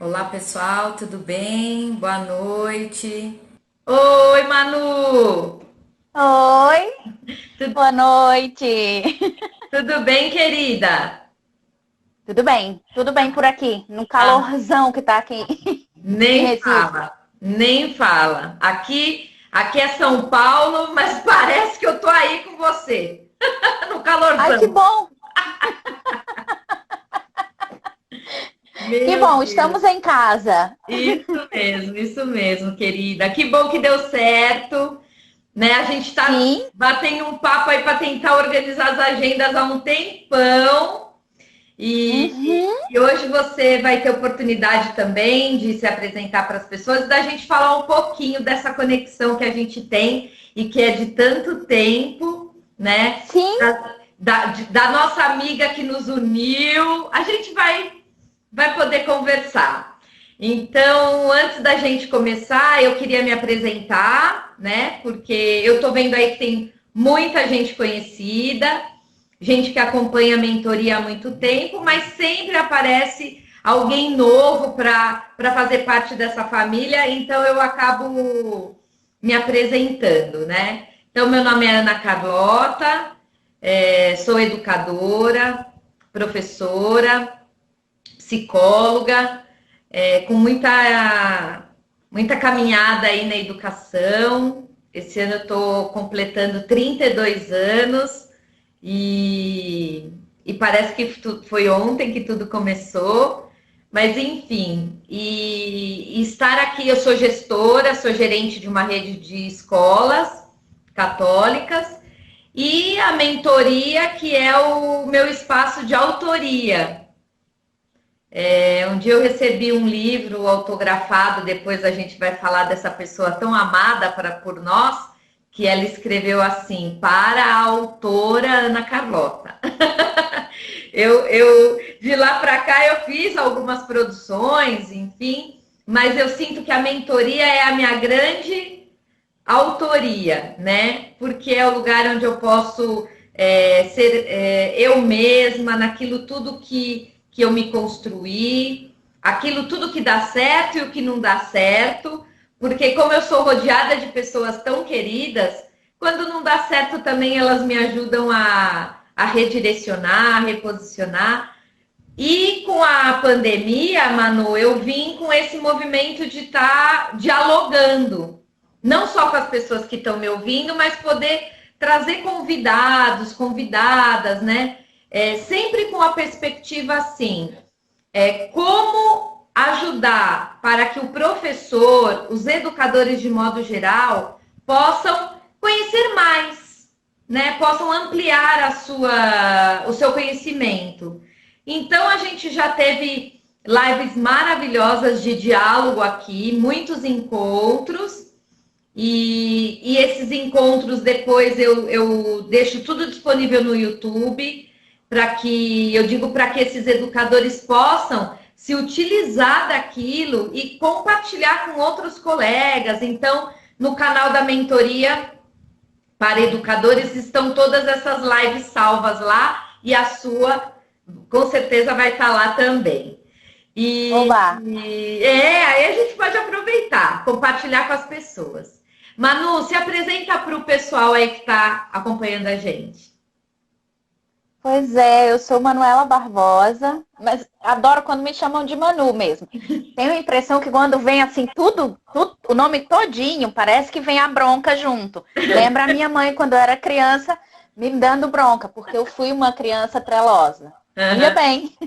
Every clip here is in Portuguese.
Olá pessoal, tudo bem? Boa noite. Oi, Manu! Oi, Tu- boa noite. Tudo bem, querida? Tudo bem por aqui, no Ah, calorzão que tá aqui em nem Recife. fala, nem fala. Aqui é São Paulo, mas parece que eu tô aí com você, no Ai, que calorzão. bom, que Meu bom, estamos Deus. em casa. Isso mesmo, querida. Que bom que deu certo, né? A gente tá Sim, batendo um papo aí para tentar organizar as agendas há um tempão. E, uhum, e hoje você vai ter oportunidade também de se apresentar para as pessoas, da gente falar um pouquinho dessa conexão que a gente tem e que é de tanto tempo, né? sim, Da nossa amiga que nos uniu. A gente vai poder conversar. Então, antes da gente começar, eu queria me apresentar, né? Porque eu estou vendo aí que tem muita gente conhecida, gente que acompanha a mentoria há muito tempo, mas sempre aparece alguém novo para fazer parte dessa família, então eu acabo me apresentando, né? Então, meu nome é Ana Carlota, sou educadora, professora, psicóloga, com muita caminhada aí na educação. Esse ano eu estou completando 32 anos e parece que foi ontem que tudo começou. Mas enfim, e estar aqui, eu sou gestora, sou gerente de uma rede de escolas católicas e a mentoria, que é o meu espaço de autoria. Um dia eu recebi um livro autografado, depois a gente vai falar dessa pessoa tão amada por nós, que ela escreveu assim, para a autora Ana Carlota. De lá para cá eu fiz algumas produções, enfim, mas eu sinto que a mentoria é a minha grande autoria, né? Porque é o lugar onde eu posso ser eu mesma, naquilo tudo que eu me construí, aquilo tudo que dá certo e o que não dá certo, porque como eu sou rodeada de pessoas tão queridas, quando não dá certo também elas me ajudam a redirecionar, a reposicionar. E com a pandemia, Manu, eu vim com esse movimento de estar dialogando, não só com as pessoas que estão me ouvindo, mas poder trazer convidados, convidadas, né? Sempre com a perspectiva assim, como ajudar para que o professor, os educadores de modo geral, possam conhecer mais, né? Possam ampliar o seu conhecimento. Então a gente já teve lives maravilhosas de diálogo aqui, muitos encontros. E esses encontros depois eu deixo tudo disponível no YouTube para que eu digo para que esses educadores possam se utilizar daquilo e compartilhar com outros colegas. Então, no canal da mentoria para educadores estão todas essas lives salvas lá e a sua com certeza vai estar lá também. oba. Aí a gente pode aproveitar, compartilhar com as pessoas. Manu, se apresenta para o pessoal aí que está acompanhando a gente. Pois é, eu sou Manuela Barbosa, mas adoro quando me chamam de Manu mesmo. Tenho a impressão que quando vem assim tudo, o nome todinho, parece que vem a bronca junto. Lembra a minha mãe quando eu era criança me dando bronca, porque eu fui uma criança trelosa. Veja Uhum. bem,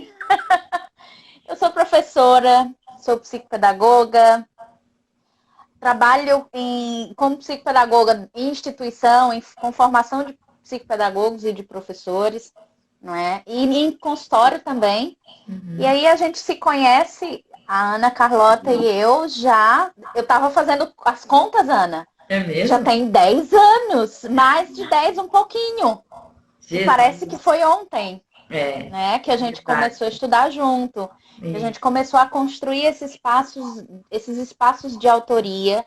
eu sou professora, sou psicopedagoga, trabalho como psicopedagoga em instituição, com formação de psicopedagogos e de professores, não é? E em consultório também. E aí a gente se conhece, a Ana Carlota e eu estava fazendo as contas, Ana, É já mesmo? tem 10 anos, mais de 10 um pouquinho. E parece que Jesus. foi ontem, É, né, que a gente verdade. começou a estudar junto, que a Isso. gente começou a construir esses espaços de autoria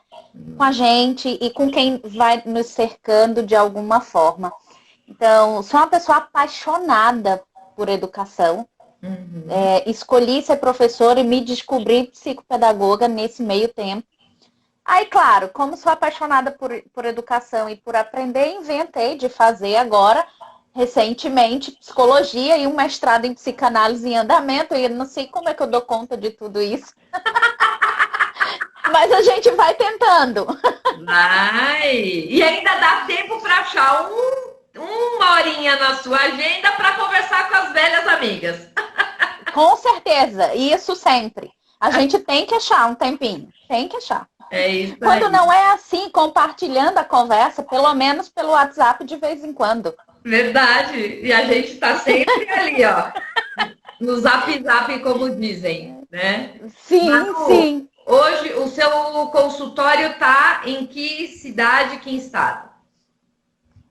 com a gente e com quem vai nos cercando de alguma forma. Então, sou uma pessoa apaixonada por educação, Escolhi ser professora e me descobri psicopedagoga nesse meio tempo. Aí, claro, como sou apaixonada por educação e por aprender, inventei de fazer agora, recentemente, psicologia e um mestrado em psicanálise em andamento. E eu não sei como é que eu dou conta de tudo isso. Mas a gente vai tentando. Vai! E ainda dá tempo para achar uma horinha na sua agenda para conversar com as velhas amigas. Com certeza, isso sempre. A gente tem que achar um tempinho, tem que achar. É isso Quando aí. não é assim, compartilhando a conversa, pelo menos pelo WhatsApp de vez em quando. Verdade. E a gente está sempre ali, ó, no zap zap, como dizem, né? Sim, Manu, sim. hoje o seu consultório está em que cidade, que estado?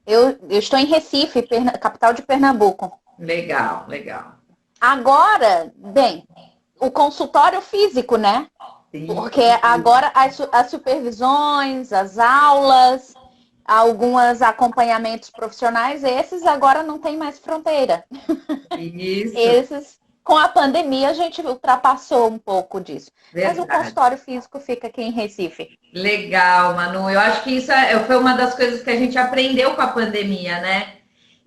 Eu estou em Recife, capital de Pernambuco. Legal, legal. Agora, bem, o consultório físico, né? Sim. Porque agora as supervisões, as aulas, alguns acompanhamentos profissionais, esses agora não tem mais fronteira. Isso, Esses, com a pandemia, a gente ultrapassou um pouco disso. Mas o verdade. consultório físico fica aqui em Recife. Legal, Manu. Eu acho que isso foi uma das coisas que a gente aprendeu com a pandemia, né?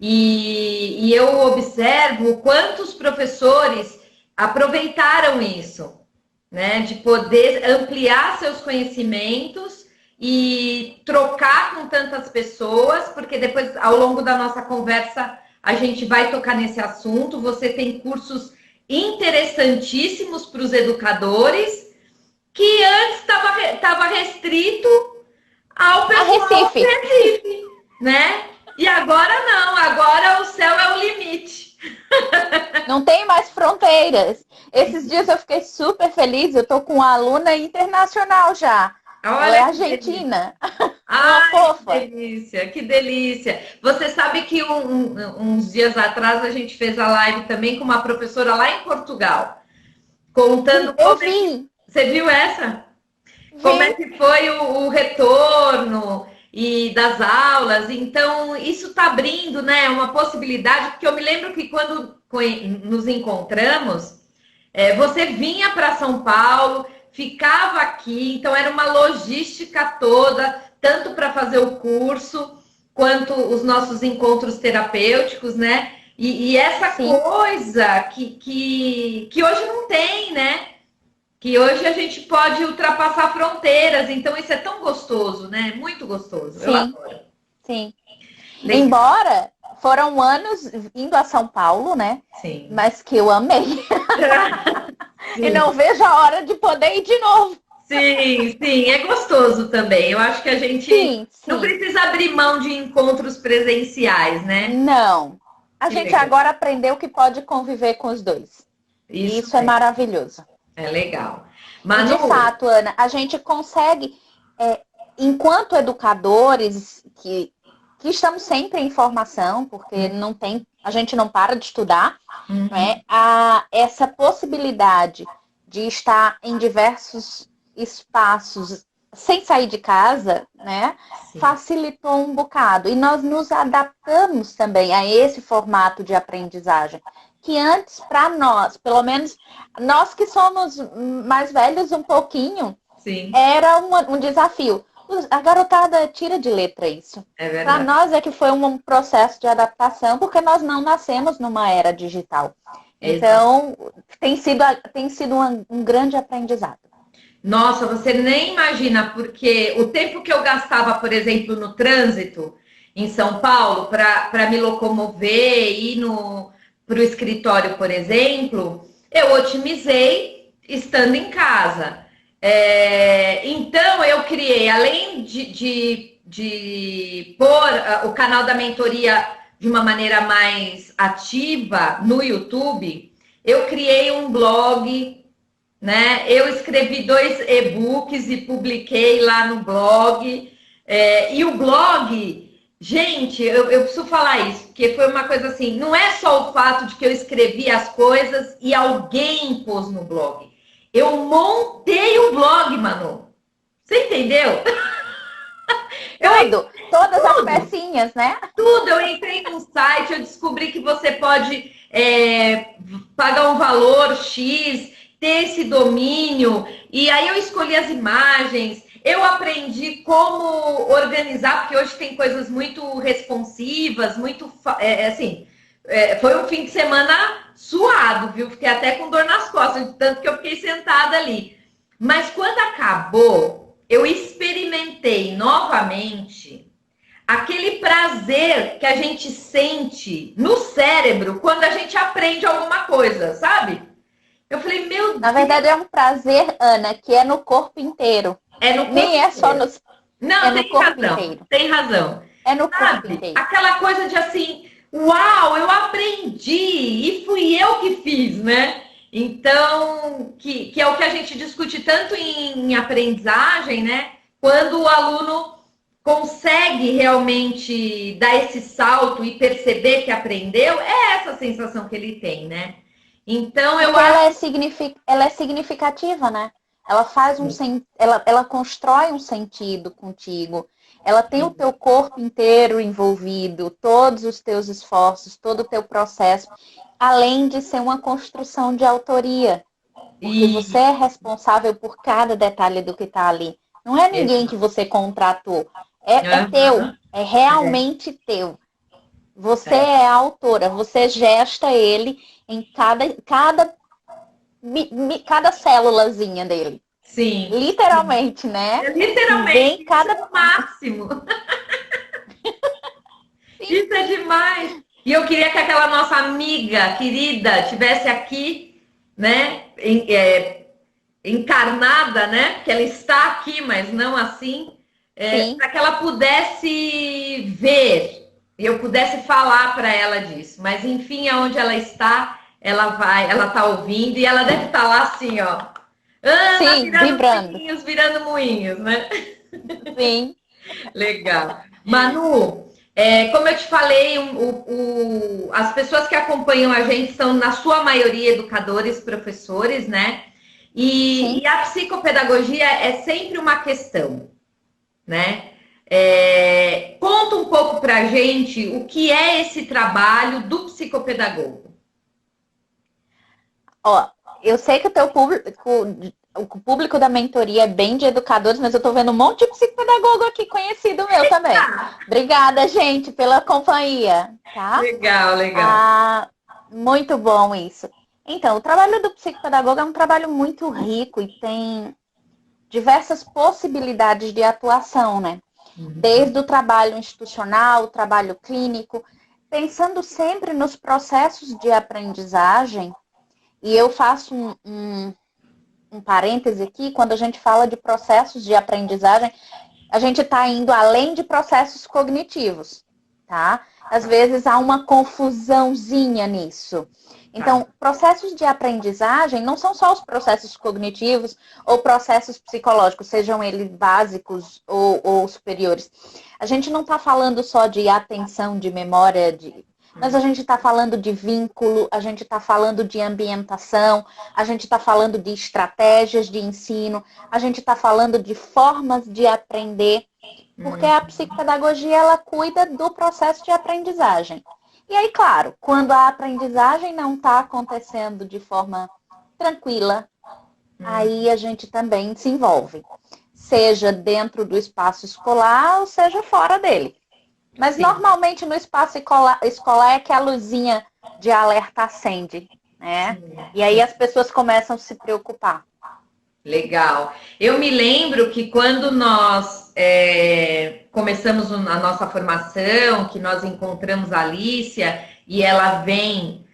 E eu observo quantos professores aproveitaram isso, né? De poder ampliar seus conhecimentos e trocar com tantas pessoas, porque depois, ao longo da nossa conversa, a gente vai tocar nesse assunto. Você tem cursos interessantíssimos para os educadores que antes estava restrito ao A pessoal do Recife. Recife, né? E agora não, agora o céu é o limite. Não tem mais fronteiras. Esses dias eu fiquei super feliz. Eu tô com uma aluna internacional já. Ela é Olha que delícia. argentina. Uma Ai, que fofa. delícia, que delícia. Você sabe que uns dias atrás a gente fez a live também com uma professora lá em Portugal, contando Eu como é que. vi. Você viu essa? Como é Vi. que foi o retorno e das aulas. Então, isso está abrindo, né, uma possibilidade, porque eu me lembro que quando nos encontramos, você vinha para São Paulo, ficava aqui, então era uma logística toda, tanto para fazer o curso, quanto os nossos encontros terapêuticos, né? E essa Sim. coisa que hoje não tem, né? Que hoje a gente pode ultrapassar fronteiras, então isso é tão gostoso, né? Muito gostoso. Eu Sim. adoro. Sim. Legal. Embora foram anos indo a São Paulo, né? Sim. Mas que eu amei. E Sim. não vejo a hora de poder ir de novo. Sim, sim, é gostoso também. Eu acho que a gente Sim, não sim. precisa abrir mão de encontros presenciais, né? Não. A Que gente legal. agora aprendeu que pode conviver com os dois. E Isso isso é maravilhoso. é legal. E de Manu, fato, Ana, a gente consegue, é, enquanto educadores, que estamos sempre em formação, porque não tem, a gente não para de estudar, uhum, né? Essa possibilidade de estar em diversos espaços sem sair de casa, né? sim, Facilitou um bocado. E nós nos adaptamos também a esse formato de aprendizagem. Que antes, para nós, pelo menos nós que somos mais velhos um pouquinho, sim, era um desafio. A garotada tira de letra isso. é Para verdade. nós é que foi um processo de adaptação, porque nós não nascemos numa era digital. Exato. Então, tem sido um grande aprendizado. Nossa, você nem imagina, porque o tempo que eu gastava, por exemplo, no trânsito em São Paulo para me locomover e ir para o escritório, por exemplo, eu otimizei estando em casa. Então, eu criei, além de pôr o canal da mentoria de uma maneira mais ativa no YouTube, eu criei um blog, né? Eu escrevi 2 e-books e publiquei lá no blog. E o blog, gente, eu preciso falar isso, porque foi uma coisa assim, não é só o fato de que eu escrevi as coisas e alguém pôs no blog. Eu montei o blog, Manu. Você entendeu? Eu Todas as tudo. pecinhas, né? Tudo, eu entrei num site, eu descobri que você pode pagar um valor X, ter esse domínio. E aí eu escolhi as imagens, eu aprendi como organizar, porque hoje tem coisas muito responsivas, muito assim. Foi um fim de semana suado, viu? Fiquei até com dor nas costas, de tanto que eu fiquei sentada ali. Mas quando acabou, eu experimentei novamente aquele prazer que a gente sente no cérebro quando a gente aprende alguma coisa, sabe? Eu falei, meu Na Deus, verdade, é um prazer, Ana, que é no corpo inteiro. é no corpo Nem é só inteiro. no, é Não, no tem corpo razão, inteiro. tem razão. É no corpo Sabe? inteiro. Aquela coisa de assim, uau, eu aprendi e fui eu que fiz, né? Então, que é o que a gente discute tanto em aprendizagem, né? Quando o aluno consegue realmente dar esse salto e perceber que aprendeu, é essa sensação que ele tem, né? Então, eu Porque acho. ela é significativa, né? Ela faz ela constrói um sentido contigo. Ela tem o teu corpo inteiro envolvido, todos os teus esforços, todo o teu processo, além de ser uma construção de autoria, porque você E, é responsável por cada detalhe do que está ali. Não é ninguém que você contratou, é teu, Aham, é realmente teu. Você é a autora, você gesta ele em cada célulazinha dele. sim, Literalmente, né? Que literalmente, vem isso cada. é o máximo. Sim, Isso é demais. E eu queria que aquela nossa amiga querida tivesse aqui, né? Encarnada, né? Que ela está aqui, mas não assim, sim. para que ela pudesse ver e eu pudesse falar para ela disso. Mas enfim, aonde ela está, ela está ouvindo e ela deve estar lá assim, ó, Ana Sim, vibrando. virando moinhos, né? Sim. Legal. Manu, como eu te falei, as pessoas que acompanham a gente são, na sua maioria, educadores, professores, né? E Sim. a psicopedagogia é sempre uma questão, né? Conta um pouco para a gente o que é esse trabalho do psicopedagogo. Ó, eu sei que o público da mentoria é bem de educadores, mas eu tô vendo um monte de psicopedagogo aqui conhecido meu também. Obrigada, gente, pela companhia, tá? Legal, legal. Ah, muito bom isso. Então, o trabalho do psicopedagogo é um trabalho muito rico e tem diversas possibilidades de atuação, né? Desde o trabalho institucional, o trabalho clínico, pensando sempre nos processos de aprendizagem, e eu faço um parêntese aqui, quando a gente fala de processos de aprendizagem, a gente está indo além de processos cognitivos, tá? Às vezes há uma confusãozinha nisso. Tá. Então, processos de aprendizagem não são só os processos cognitivos ou processos psicológicos, sejam eles básicos ou superiores. A gente não está falando só de atenção, de memória, mas a gente está falando de vínculo, a gente está falando de ambientação, a gente está falando de estratégias de ensino, a gente está falando de formas de aprender, porque a psicopedagogia ela cuida do processo de aprendizagem. E aí, claro, quando a aprendizagem não está acontecendo de forma tranquila, aí a gente também se envolve, seja dentro do espaço escolar ou seja fora dele. Mas Sim. normalmente no espaço escolar é que a luzinha de alerta acende, né? E aí as pessoas começam a se preocupar. Legal. Eu me lembro que quando nós começamos a nossa formação, que nós encontramos a Alicia e ela vem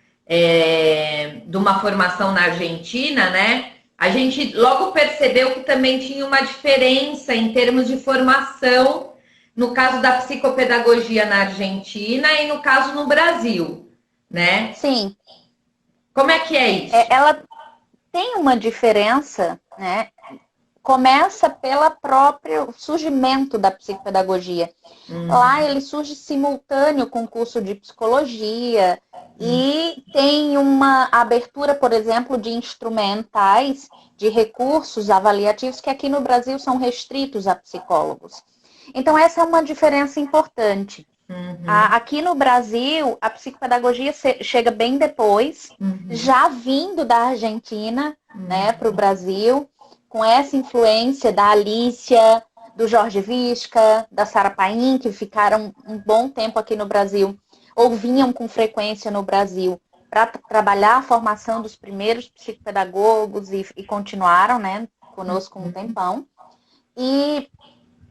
de uma formação na Argentina, né? A gente logo percebeu que também tinha uma diferença em termos de formação, no caso da psicopedagogia na Argentina e no caso no Brasil, né? Sim, Como é que é isso? ela tem uma diferença, né? Começa pelo próprio surgimento da psicopedagogia. Lá ele surge simultâneo com o curso de psicologia e tem uma abertura, por exemplo, de instrumentais, de recursos avaliativos que aqui no Brasil são restritos a psicólogos. Então essa é uma diferença importante. Uhum. Aqui no Brasil, a psicopedagogia chega bem depois, Uhum. já vindo da Argentina, né, Uhum. para o Brasil, com essa influência da Alicia, do Jorge Visca, da Sara Paim, que ficaram um bom tempo aqui no Brasil, ou vinham com frequência no Brasil, para trabalhar a formação dos primeiros psicopedagogos e continuaram, né, conosco um Uhum. tempão. E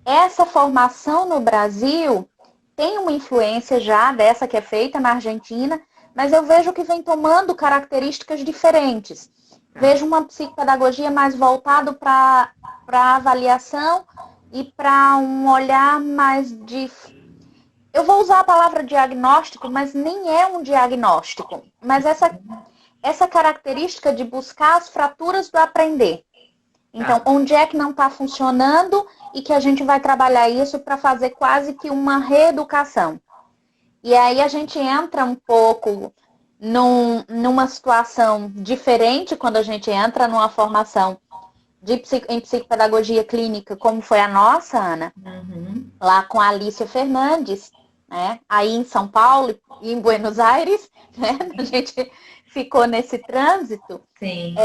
essa formação no Brasil tem uma influência já dessa que é feita na Argentina, mas eu vejo que vem tomando características diferentes. Tá. Vejo uma psicopedagogia mais voltada para avaliação e para um olhar mais de... Eu vou usar a palavra diagnóstico, mas nem é um diagnóstico. Mas essa característica de buscar as fraturas do aprender. Então, Tá. onde é que não está funcionando e que a gente vai trabalhar isso para fazer quase que uma reeducação. E aí a gente entra um pouco numa situação diferente quando a gente entra numa formação em psicopedagogia clínica, como foi a nossa, Ana, Uhum. lá com a Alicia Fernandes, né? Aí em São Paulo e em Buenos Aires, né? A gente ficou nesse trânsito. Sim.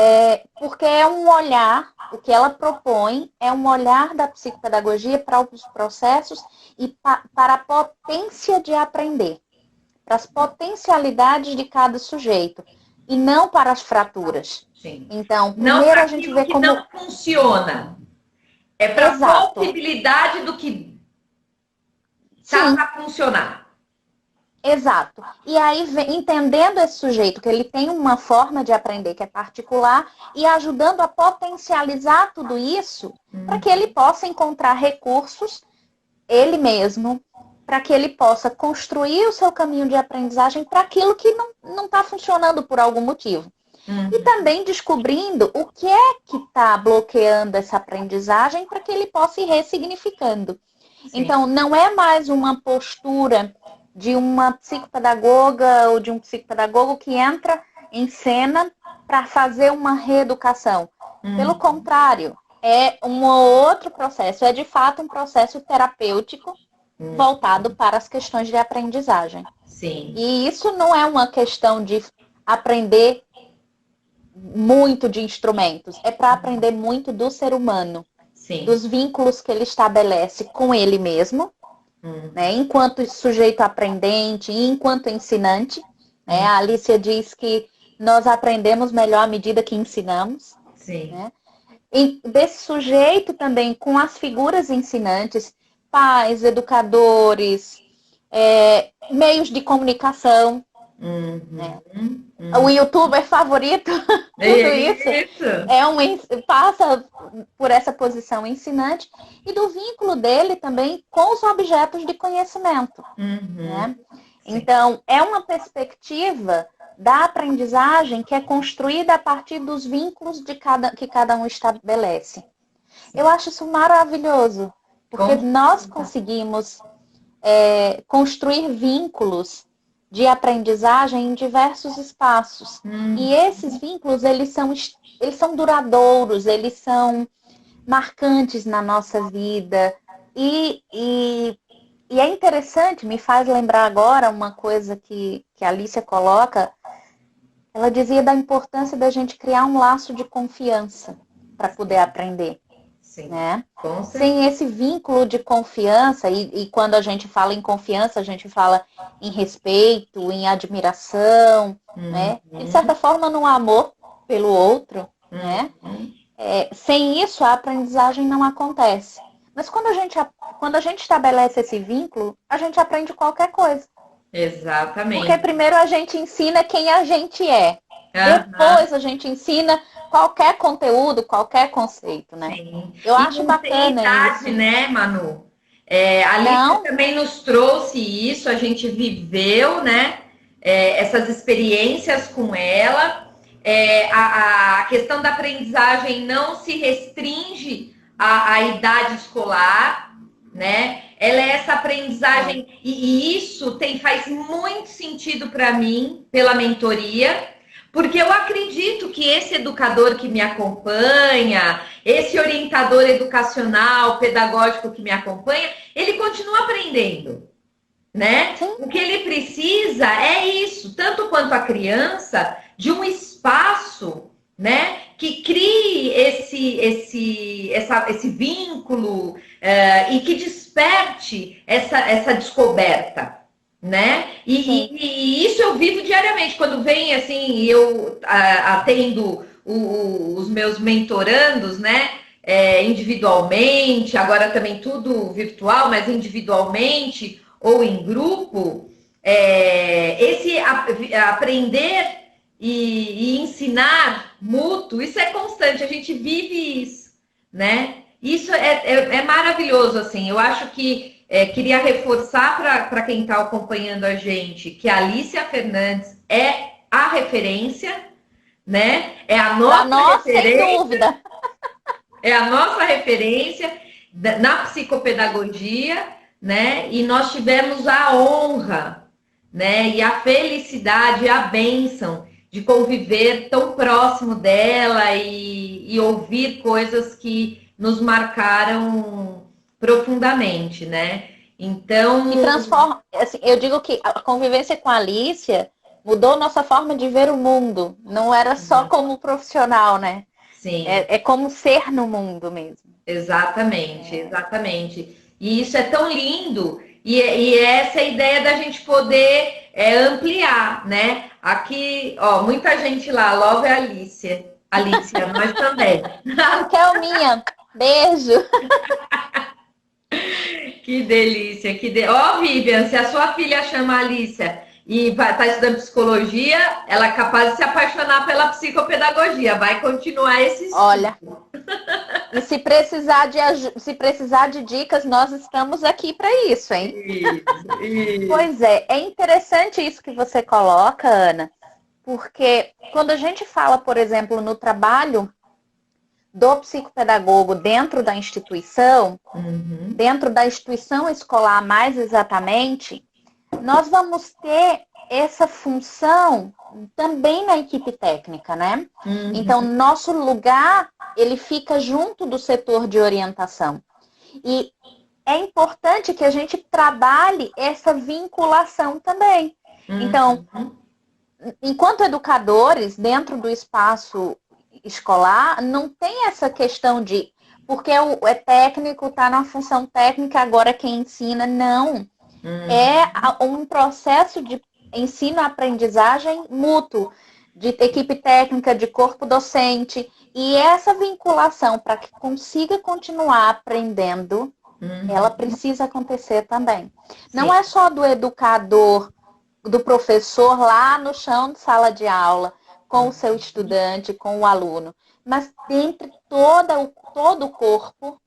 Porque é um olhar, o que ela propõe é um olhar da psicopedagogia para os processos e para a potência de aprender, para as potencialidades de cada sujeito, e não para as fraturas. Sim. Então, Não primeiro para a gente aquilo vê que não como... funciona. É para a Exato. possibilidade do que tá Sim, para funcionar. exato. E aí, entendendo esse sujeito, que ele tem uma forma de aprender que é particular, e ajudando a potencializar tudo isso, para que ele possa encontrar recursos, ele mesmo, para que ele possa construir o seu caminho de aprendizagem para aquilo que não está funcionando por algum motivo. E Uhum. também descobrindo o que é que está bloqueando essa aprendizagem para que ele possa ir ressignificando. Sim. Então, não é mais uma postura de uma psicopedagoga ou de um psicopedagogo que entra em cena para fazer uma reeducação. Pelo Uhum. contrário, é um outro processo, é de fato um processo terapêutico Uhum. voltado para as questões de aprendizagem. Sim. E isso não é uma questão de aprender muito de instrumentos, é para aprender muito do ser humano, Sim. dos vínculos que ele estabelece com ele mesmo, né, Uhum. enquanto sujeito aprendente e enquanto ensinante. Né? Uhum. A Alicia diz que nós aprendemos melhor à medida que ensinamos. Sim. Né? E desse sujeito também com as figuras ensinantes, pais, educadores, meios de comunicação, né? Uhum. O Uhum. youtuber favorito, tudo isso Isso. passa por essa posição ensinante e do vínculo dele também com os objetos de conhecimento. Uhum. Né? Sim. Então, é uma perspectiva da aprendizagem que é construída a partir dos vínculos que cada um estabelece. Eu Sim. acho isso maravilhoso, porque Com nós certeza. conseguimos construir vínculos de aprendizagem em diversos espaços. E Uhum. esses vínculos, eles são duradouros, eles são marcantes na nossa vida. E é interessante, me faz lembrar agora uma coisa que a Alicia coloca. Ela dizia da importância da gente criar um laço de confiança para poder aprender, Sim. né? Com Sem certeza. esse vínculo de confiança, e quando a gente fala em confiança, a gente fala em respeito, em admiração, né? E de certa Uhum. forma, no amor pelo outro, né? Uhum. Sem isso, a aprendizagem não acontece. Mas quando a gente estabelece esse vínculo, a gente aprende qualquer coisa. Porque Exatamente. primeiro a gente ensina quem a gente é. Aham. Depois a gente ensina qualquer conteúdo, qualquer conceito, né? Sim. Eu E acho não tem bacana idade, isso. né, Manu? A Alicia Não, também nos trouxe isso, a gente viveu, né, essas experiências com ela. A questão da aprendizagem não se restringe à idade escolar, né? Ela é essa não. aprendizagem, e isso faz muito sentido para mim, pela mentoria, porque eu acredito que esse educador que me acompanha, esse orientador educacional, pedagógico que me acompanha, ele continua aprendendo. né? Sim. O que ele precisa é isso, tanto quanto a criança, de um espaço, né? Que crie esse vínculo e que desperte essa descoberta, né? E isso eu vivo diariamente. Quando vem assim, eu atendo os meus mentorandos, né? Individualmente, agora também tudo virtual, mas individualmente ou em grupo, esse aprender e ensinar mútuo, isso é constante, a gente vive isso, né? Isso é maravilhoso, assim. Eu acho que queria reforçar para quem está acompanhando a gente que a Alicia Fernandes é a referência, né? É a Para nossa nós, sem referência, dúvida. é a nossa referência na psicopedagogia, né? E nós tivemos a honra, né? E a felicidade, a bênção de conviver tão próximo dela e ouvir coisas que nos marcaram profundamente, né? E Então, transforma, assim, eu digo que a convivência com a Alicia mudou nossa forma de ver o mundo. Não era só como profissional, né? sim. É como ser no mundo mesmo. Exatamente, exatamente. E isso é tão lindo, e essa é a ideia da gente poder ampliar, né? Aqui, ó, muita gente lá, Love é Alicia. Alicia, nós também. Kelminha, beijo. Que delícia, Ó, Vivian, se a sua filha chama Alicia e está estudando psicologia, ela é capaz de se apaixonar pela psicopedagogia, vai continuar esse estudo. Olha, e se precisar de dicas, nós estamos aqui para isso, hein? Isso. Pois é interessante isso que você coloca, Ana, porque quando a gente fala, por exemplo, no trabalho do psicopedagogo Uhum. dentro da instituição escolar mais exatamente, nós vamos ter essa função também na equipe técnica, né? Uhum. Então, nosso lugar, ele fica junto do setor de orientação. E é importante que a gente trabalhe essa vinculação também. Então, enquanto educadores, dentro do espaço escolar, não tem essa questão de porque é técnico, está na função técnica, agora quem ensina, não. É um processo de ensino-aprendizagem mútuo, de equipe técnica, de corpo docente, e essa vinculação para que consiga continuar aprendendo, ela precisa acontecer também. Sim. Não é só do educador, do professor lá no chão de sala de aula, com o seu estudante, com o aluno, mas entre todo o corpo,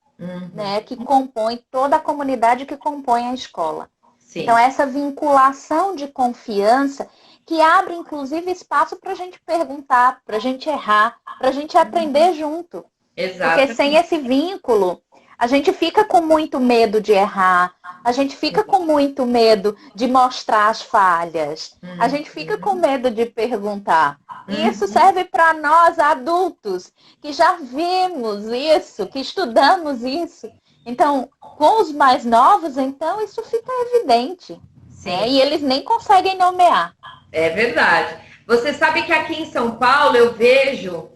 né, que compõe, toda a comunidade que compõe a escola. Sim. Então, essa vinculação de confiança que abre, inclusive, espaço para a gente perguntar, para a gente errar, para a gente aprender junto. Exato. Porque sem esse vínculo, a gente fica com muito medo de errar, a gente fica com muito medo de mostrar as falhas, a gente fica com medo de perguntar. E isso serve para nós, adultos, que já vimos isso, que estudamos isso. Então, com os mais novos, então, isso fica evidente. Né? E eles nem conseguem nomear. É verdade. Você sabe que aqui em São Paulo eu vejo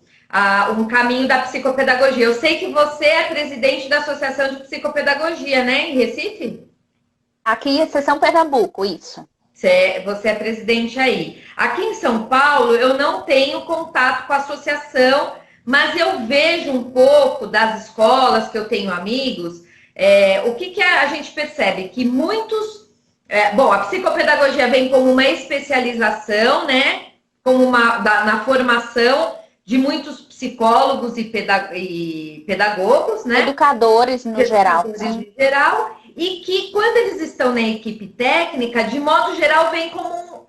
um caminho da psicopedagogia. Eu sei que você é presidente da Associação de Psicopedagogia, né, em Recife? Aqui em Seção Pernambuco, isso. Você é presidente aí. Aqui em São Paulo eu não tenho contato com a associação, mas eu vejo um pouco das escolas que eu tenho amigos. O que a gente percebe? Que muitos... bom, a psicopedagogia vem como uma especialização, né? Como na formação de muitos psicólogos e pedagogos, né? Educadores no geral. Educadores no geral. E que quando eles estão na equipe técnica, de modo geral, vem como...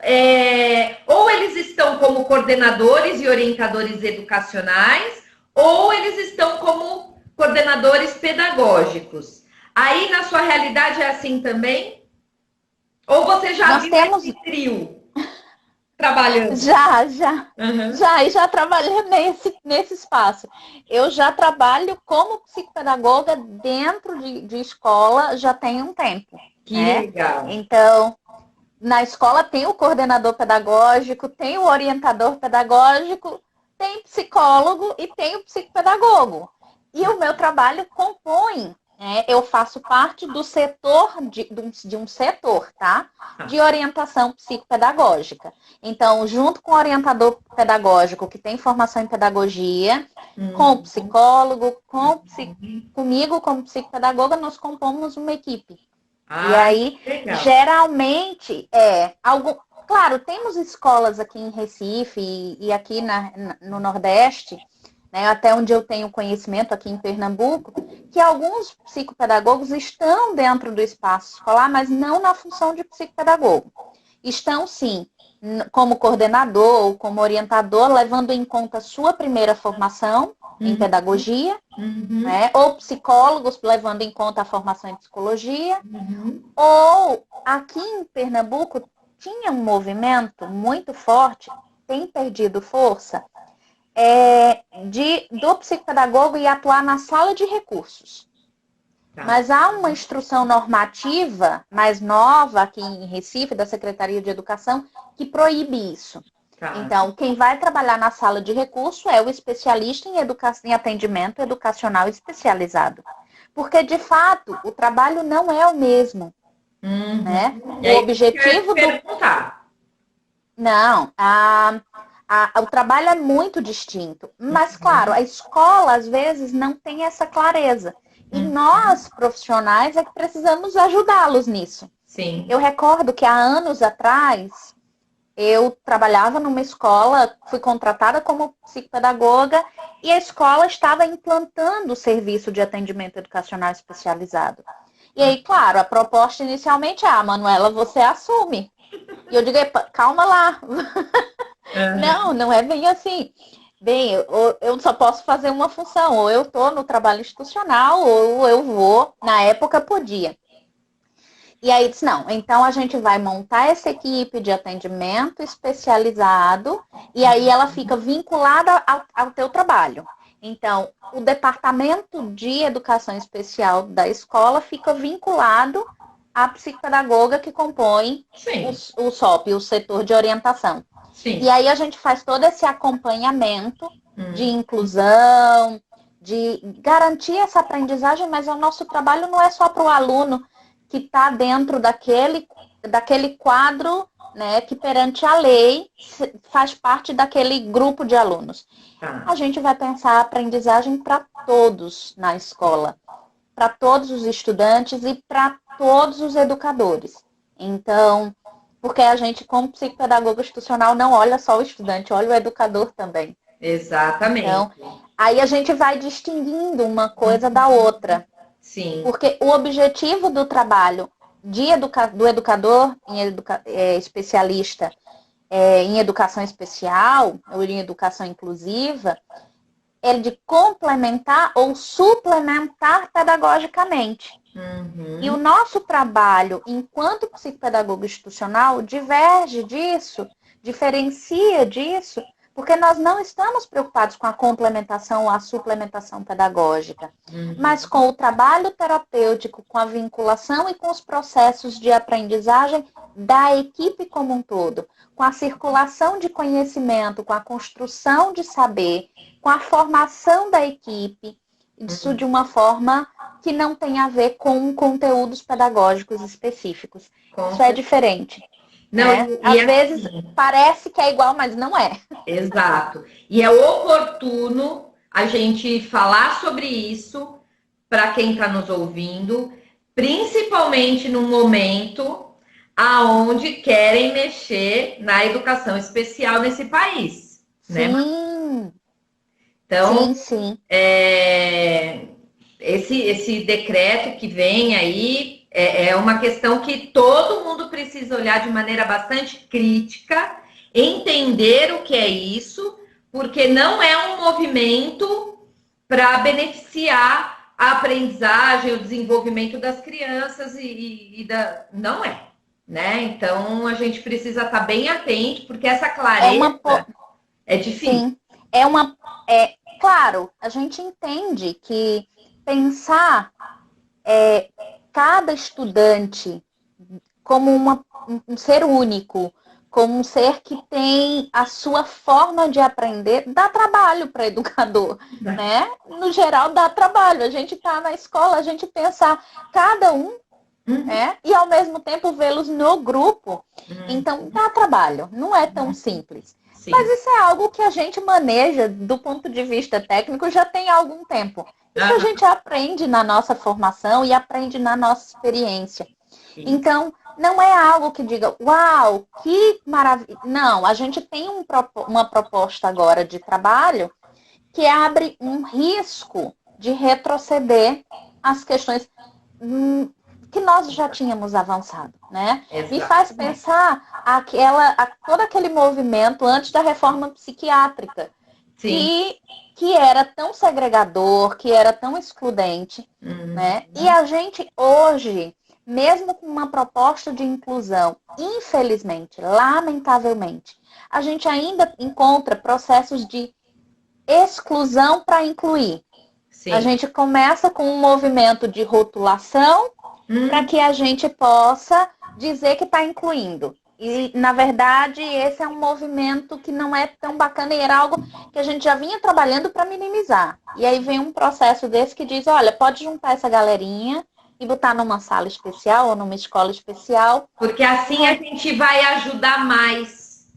ou eles estão como coordenadores e orientadores educacionais, ou eles estão como coordenadores pedagógicos. Aí, na sua realidade, é assim também? Ou você já viu esse trio trabalhando? Já. E já trabalhei nesse espaço. Eu já trabalho como psicopedagoga dentro de escola já tem um tempo. Que né? legal. Então, na escola tem o coordenador pedagógico, tem o orientador pedagógico, tem psicólogo e tem o psicopedagogo. E o meu trabalho compõe, né? Eu faço parte do setor, de um setor, tá? De orientação psicopedagógica. Então, junto com o orientador pedagógico, que tem formação em pedagogia, com o psicólogo, comigo como psicopedagoga, nós compomos uma equipe. E Ah, aí, legal. geralmente, claro, temos escolas aqui em Recife e aqui no Nordeste, né, até onde eu tenho conhecimento aqui em Pernambuco, que alguns psicopedagogos estão dentro do espaço escolar, mas não na função de psicopedagogo. Estão, sim, como coordenador ou como orientador, levando em conta a sua primeira formação em Uhum, pedagogia, uhum, né, ou psicólogos levando em conta a formação em psicologia, uhum. ou aqui em Pernambuco tinha um movimento muito forte, tem perdido força, do psicopedagogo ir atuar na sala de recursos. Tá, Mas há uma instrução normativa mais nova aqui em Recife, da Secretaria de Educação, que proíbe isso. tá. Então, quem vai trabalhar na sala de recurso é o especialista em atendimento educacional especializado. Porque, de fato, o trabalho não é o mesmo, né? Uhum. E O aí, eu quero te objetivo do... perguntar. Não, o trabalho é muito distinto. Mas, claro, Uhum, a escola, às vezes, não tem essa clareza. E uhum. nós, profissionais, é que precisamos ajudá-los nisso. Sim. Eu recordo que há anos atrás, eu trabalhava numa escola, fui contratada como psicopedagoga e a escola estava implantando o serviço de atendimento educacional especializado. E aí, claro, a proposta inicialmente é, Manuela, você assume. E eu digo, calma lá. Não, Uhum. não é bem assim. Bem, eu só posso fazer uma função, ou eu estou no trabalho institucional, ou eu vou, na época podia. E aí disse, não, então a gente vai montar essa equipe de atendimento especializado e aí ela fica vinculada ao teu trabalho. Então, o departamento de educação especial da escola fica vinculado à psicopedagoga que compõe Sim, o SOP, o setor de orientação. E sim. aí a gente faz todo esse acompanhamento de Hum. inclusão, de garantir essa aprendizagem, mas o nosso trabalho não é só para o aluno que está dentro daquele quadro, né, que perante a lei faz parte daquele grupo de alunos. A Tá. gente vai pensar a aprendizagem para todos na escola, para todos os estudantes e para todos os educadores. Então, porque a gente, como psicopedagogo institucional, não olha só o estudante, olha o educador também. Então, Exatamente. aí a gente vai distinguindo uma coisa da outra. Sim. Porque o objetivo do trabalho do educador especialista em educação especial ou em educação inclusiva é de complementar ou suplementar pedagogicamente. E o Uhum. nosso trabalho, enquanto psicopedagogo institucional, diverge disso, diferencia disso, porque nós não estamos preocupados com a complementação ou a suplementação pedagógica, mas Uhum. com o trabalho terapêutico, com a vinculação e com os processos de aprendizagem da equipe como um todo, com a circulação de conhecimento, com a construção de saber, com a formação da equipe, isso de uma forma que não tem a ver com conteúdos pedagógicos específicos. Com Isso é certeza. diferente, Não, né? e Às vezes assim, parece que é igual, mas não é. exato. E é oportuno a gente falar sobre isso para quem está nos ouvindo, principalmente num momento aonde querem mexer na educação especial nesse país, né? Sim, Então, sim, sim. é, esse decreto que vem aí é uma questão que todo mundo precisa olhar de maneira bastante crítica, entender o que é isso, porque não é um movimento para beneficiar a aprendizagem, o desenvolvimento das crianças não é, né? Então a gente precisa estar bem atento, porque essa É uma, clareza é difícil. sim, claro, a gente entende que pensar cada estudante como um ser único, como um ser que tem a sua forma de aprender, dá trabalho para educador, né? No geral, dá trabalho. A gente está na escola, a gente pensar cada um, né? E ao mesmo tempo vê-los no grupo. Então, dá trabalho, não é tão simples. Sim. Mas isso é algo que a gente maneja do ponto de vista técnico já tem algum tempo. Isso a gente aprende na nossa formação e aprende na nossa experiência. Então, não é algo que diga, uau, que maravilha. Não, a gente tem uma proposta agora de trabalho que abre um risco de retroceder as questões que nós já tínhamos avançado, né? Exato. Me faz pensar todo aquele movimento antes da reforma psiquiátrica, que era tão segregador, que era tão excludente, né? E a gente hoje, mesmo com uma proposta de inclusão, infelizmente, lamentavelmente, a gente ainda encontra processos de exclusão para incluir. Sim. A gente começa com um movimento de rotulação para que a gente possa dizer que está incluindo. E, na verdade, esse é um movimento que não é tão bacana e era algo que a gente já vinha trabalhando para minimizar. E aí vem um processo desse que diz, olha, pode juntar essa galerinha e botar numa sala especial ou numa escola especial. Porque assim a gente vai ajudar mais.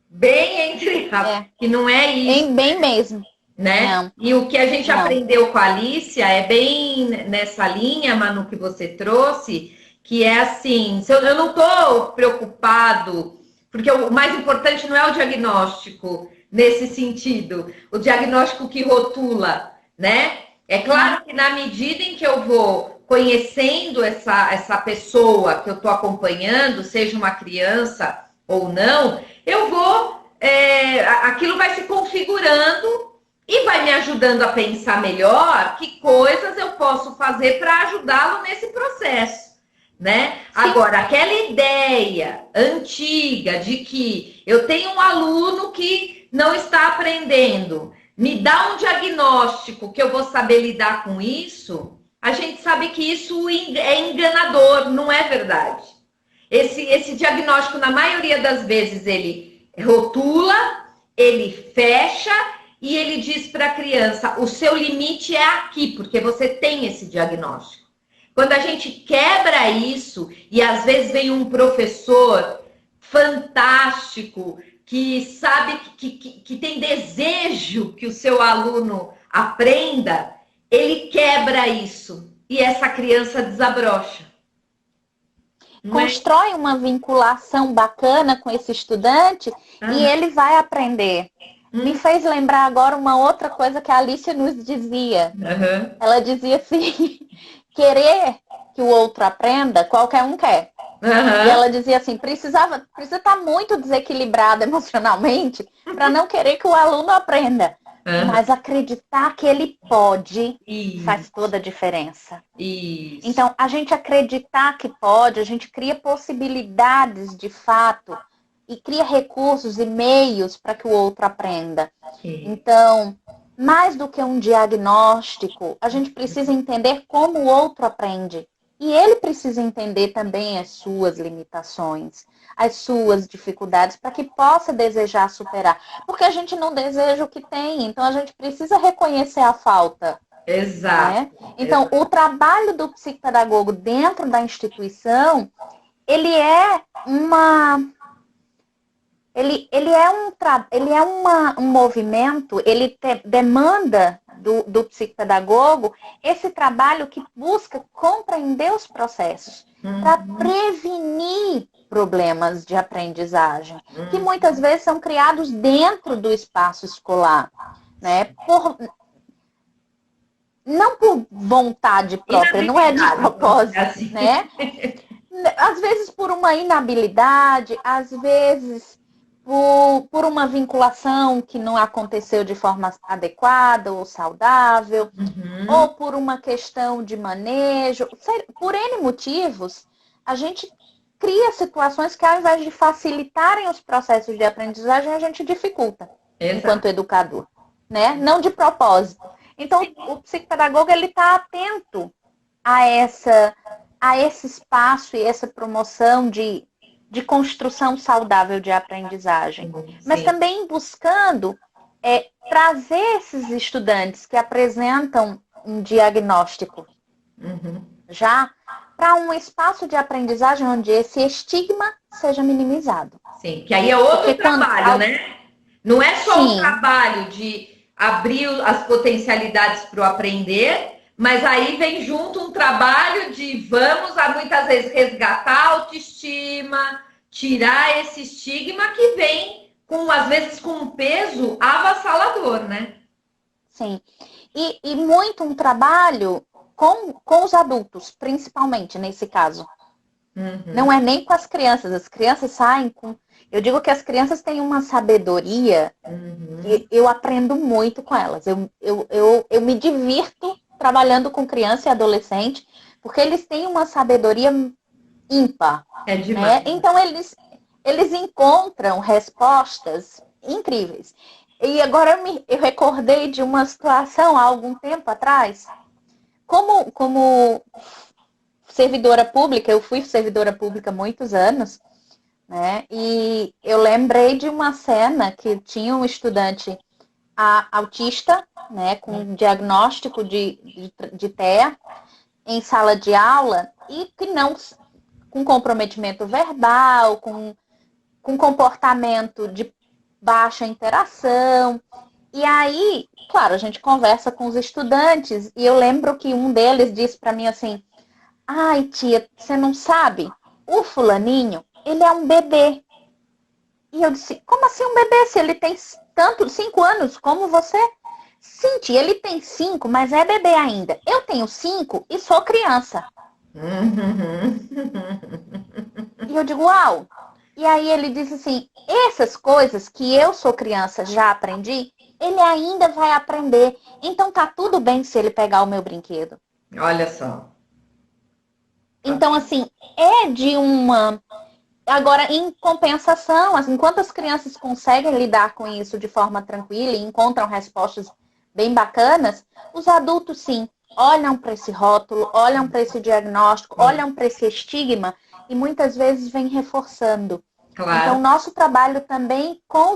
Bem entre que não é isso. Bem mesmo. Né? Não. E o que a gente aprendeu com a Alicia é bem nessa linha, Manu, que você trouxe, que é assim, eu não estou preocupado, porque o mais importante não é o diagnóstico nesse sentido, o diagnóstico que rotula, né? É claro que na medida em que eu vou conhecendo essa pessoa que eu estou acompanhando, seja uma criança ou não, eu vou, aquilo vai se configurando e vai me ajudando a pensar melhor que coisas eu posso fazer para ajudá-lo nesse processo, né? Sim. Agora, aquela ideia antiga de que eu tenho um aluno que não está aprendendo, me dá um diagnóstico que eu vou saber lidar com isso, a gente sabe que isso é enganador, não é verdade. Esse diagnóstico, na maioria das vezes, ele rotula, ele fecha e ele diz para a criança, o seu limite é aqui, porque você tem esse diagnóstico. Quando a gente quebra isso, e às vezes vem um professor fantástico, que sabe que tem desejo que o seu aluno aprenda, ele quebra isso. E essa criança desabrocha. Constrói uma vinculação bacana com esse estudante e ele vai aprender. Me fez lembrar agora uma outra coisa que a Alicia nos dizia. Ela dizia assim, querer que o outro aprenda, qualquer um quer. E ela dizia assim, precisa estar muito desequilibrado emocionalmente para não querer que o aluno aprenda. Mas acreditar que ele pode faz toda a diferença. Então, a gente acreditar que pode, a gente cria possibilidades de fato e cria recursos e meios para que o outro aprenda. Então, mais do que um diagnóstico, a gente precisa entender como o outro aprende. E ele precisa entender também as suas limitações, as suas dificuldades, para que possa desejar superar. Porque a gente não deseja o que tem, então a gente precisa reconhecer a falta. Exato. Né? Então, o trabalho do psicopedagogo dentro da instituição, ele é um movimento, ele demanda do psicopedagogo esse trabalho que busca compreender os processos para prevenir problemas de aprendizagem, que muitas vezes são criados dentro do espaço escolar, né? Não por vontade própria, não é de propósito, né? Às vezes por uma inabilidade, às vezes por uma vinculação que não aconteceu de forma adequada ou saudável, ou por uma questão de manejo, por N motivos, a gente cria situações que ao invés de facilitarem os processos de aprendizagem, a gente dificulta. Exato. Enquanto educador, né? Não de propósito. Então, o psicopedagogo, ele está atento a a esse espaço e essa promoção de construção saudável de aprendizagem. Sim. Mas também buscando trazer esses estudantes que apresentam um diagnóstico já para um espaço de aprendizagem onde esse estigma seja minimizado. Sim, que aí é outro Porque trabalho, né? Não é só Sim. o trabalho de abrir as potencialidades para o aprender, mas aí vem junto um trabalho de vamos, muitas vezes, resgatar a autoestima, tirar esse estigma que vem, às vezes, com um peso avassalador, né? Sim. E muito um trabalho com os adultos, principalmente nesse caso. Não é nem com as crianças saem com... Eu digo que as crianças têm uma sabedoria que eu aprendo muito com elas. Eu me divirto trabalhando com criança e adolescente, porque eles têm uma sabedoria ímpar. É demais. Né? Então, eles encontram respostas incríveis. E agora eu recordei de uma situação há algum tempo atrás. Como servidora pública, eu fui servidora pública há muitos anos, né? E eu lembrei de uma cena que tinha um estudante autista, né, com diagnóstico de TEA, em sala de aula, e que não, com comprometimento verbal, com comportamento de baixa interação. E aí, claro, a gente conversa com os estudantes, e eu lembro que um deles disse para mim assim: ai, tia, você não sabe? O fulaninho, ele é um bebê. E eu disse: como assim um bebê? Se ele tem 5 anos como você? Sim, tia, ele tem 5, mas é bebê ainda. Eu tenho 5 e sou criança. E eu digo: uau! E aí ele disse assim: essas coisas que eu sou criança já aprendi, ele ainda vai aprender. Então tá tudo bem se ele pegar o meu brinquedo. Olha só. Então, assim, é de uma... Agora, em compensação, assim, enquanto as crianças conseguem lidar com isso de forma tranquila e encontram respostas bem bacanas, os adultos, sim, olham para esse rótulo, olham para esse diagnóstico, olham para esse estigma e muitas vezes vem reforçando. Claro. Então, nosso trabalho também com